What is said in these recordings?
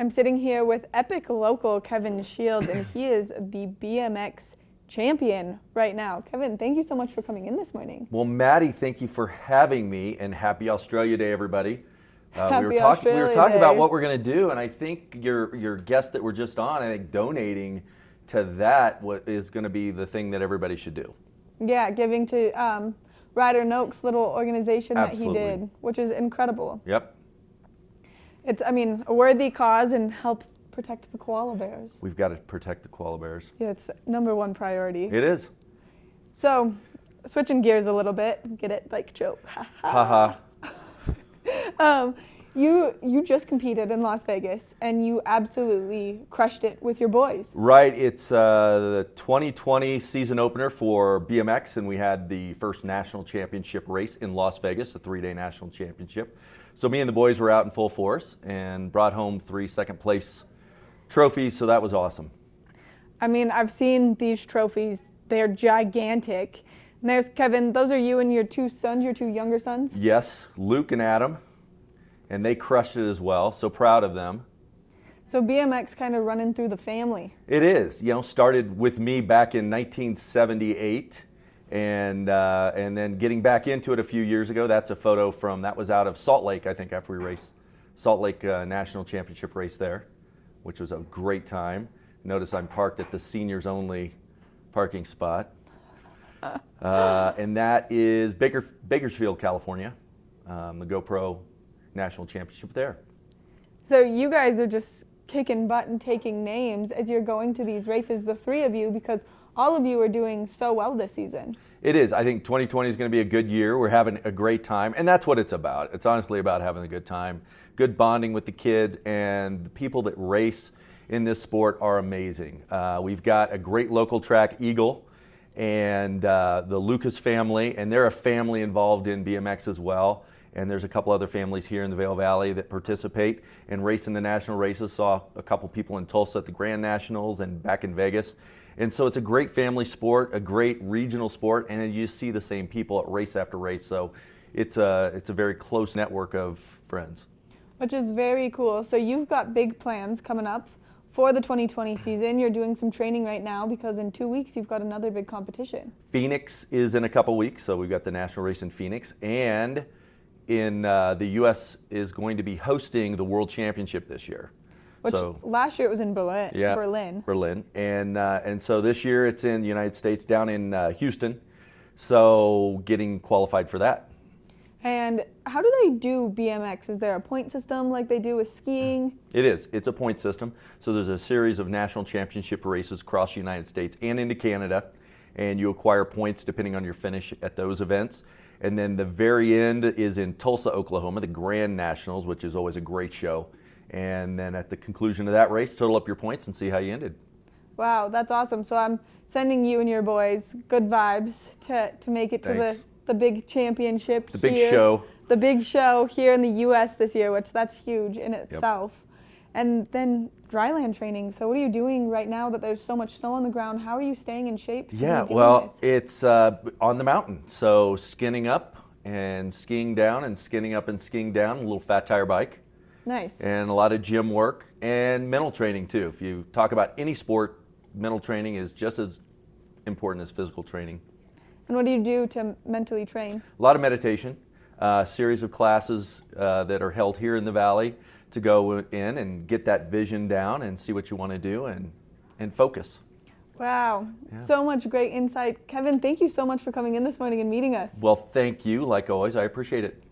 I'm sitting here with epic local Kevin Shields, and he is the BMX champion right now. Kevin, thank you so much for coming in this morning. Well, Maddie, thank you for having me, and happy Australia Day, everybody. Happy we were Australia talking Day. about what we're going to do, and I think your guest that we're just on, I think donating to that is going to be the thing that everybody should do. Yeah, giving to Ryder Noakes' little organization Absolutely. that he did, which is incredible. Yep. It's, a worthy cause and help protect the koala bears. We've got to protect the koala bears. Yeah, it's #1 priority. It is. So, switching gears a little bit, get it? Bike joke. Haha. You just competed in Las Vegas, and you absolutely crushed it with your boys. Right, it's the 2020 season opener for BMX, and we had the first national championship race in Las Vegas, a 3-day national championship. So me and the boys were out in full force and brought home 3 second place trophies, so that was awesome. I've seen these trophies. They're gigantic. And there's Kevin, those are you and your 2 sons, your 2 younger sons? Yes, Luke and Adam, and they crushed it as well, so proud of them. So BMX kind of running through the family. It is, started with me back in 1978, and then getting back into it a few years ago. That's a photo that was out of Salt Lake, I think, after we raced Salt Lake National Championship race there, which was a great time. Notice I'm parked at the seniors only parking spot. And that is Bakersfield, California, the GoPro National Championship there. So you guys are just kicking butt and taking names as you're going to these races, the 3 of you, because all of you are doing so well this season. It is. I think 2020 is going to be a good year. We're having a great time, and that's what it's about. It's honestly about having a good time, good bonding with the kids, and the people that race in this sport are amazing. We've got a great local track, Eagle, and the Lucas family, and they're a family involved in BMX as well. And there's a couple other families here in the Vail Valley that participate and race in the national races. Saw a couple people in Tulsa at the Grand Nationals and back in Vegas. And so it's a great family sport, a great regional sport, and you see the same people at race after race. So it's a very close network of friends. Which is very cool. So you've got big plans coming up for the 2020 season. You're doing some training right now because in 2 weeks you've got another big competition. Phoenix is in a couple weeks, so we've got the national race in Phoenix. And in the U.S. is going to be hosting the World Championship this year. Which last year it was in Berlin. Yeah, Berlin. And so this year it's in the United States, down in Houston. So getting qualified for that. And how do they do BMX? Is there a point system like they do with skiing? It is. It's a point system. So there's a series of national championship races across the United States and into Canada, and you acquire points depending on your finish at those events. And then the very end is in Tulsa, Oklahoma, the Grand Nationals, which is always a great show. And then at the conclusion of that race, total up your points and see how you ended. Wow, that's awesome. So I'm sending you and your boys good vibes to make it to the big championship. The big show. The big show here in the U.S. this year, which that's huge in itself. Yep. And then dryland training. So what are you doing right now that there's so much snow on the ground? How are you staying in shape? Yeah, well, it's on the mountain. So skinning up and skiing down and skinning up and skiing down, a little fat tire bike. Nice. And a lot of gym work and mental training too. If you talk about any sport, mental training is just as important as physical training. And what do you do to mentally train? A lot of meditation, a series of classes that are held here in the Valley to go in and get that vision down and see what you want to do and focus. Wow, So much great insight. Kevin, thank you so much for coming in this morning and meeting us. Well, thank you, like always. I appreciate it.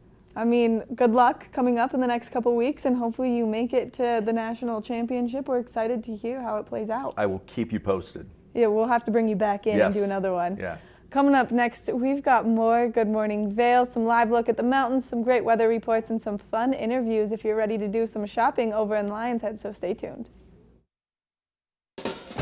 Good luck coming up in the next couple weeks, and hopefully you make it to the national championship. We're excited to hear how it plays out. I will keep you posted. Yeah, we'll have to bring you back in and do another one. Yeah. Coming up next, we've got more Good Morning Vail, some live look at the mountains, some great weather reports, and some fun interviews if you're ready to do some shopping over in Lions Head, so stay tuned.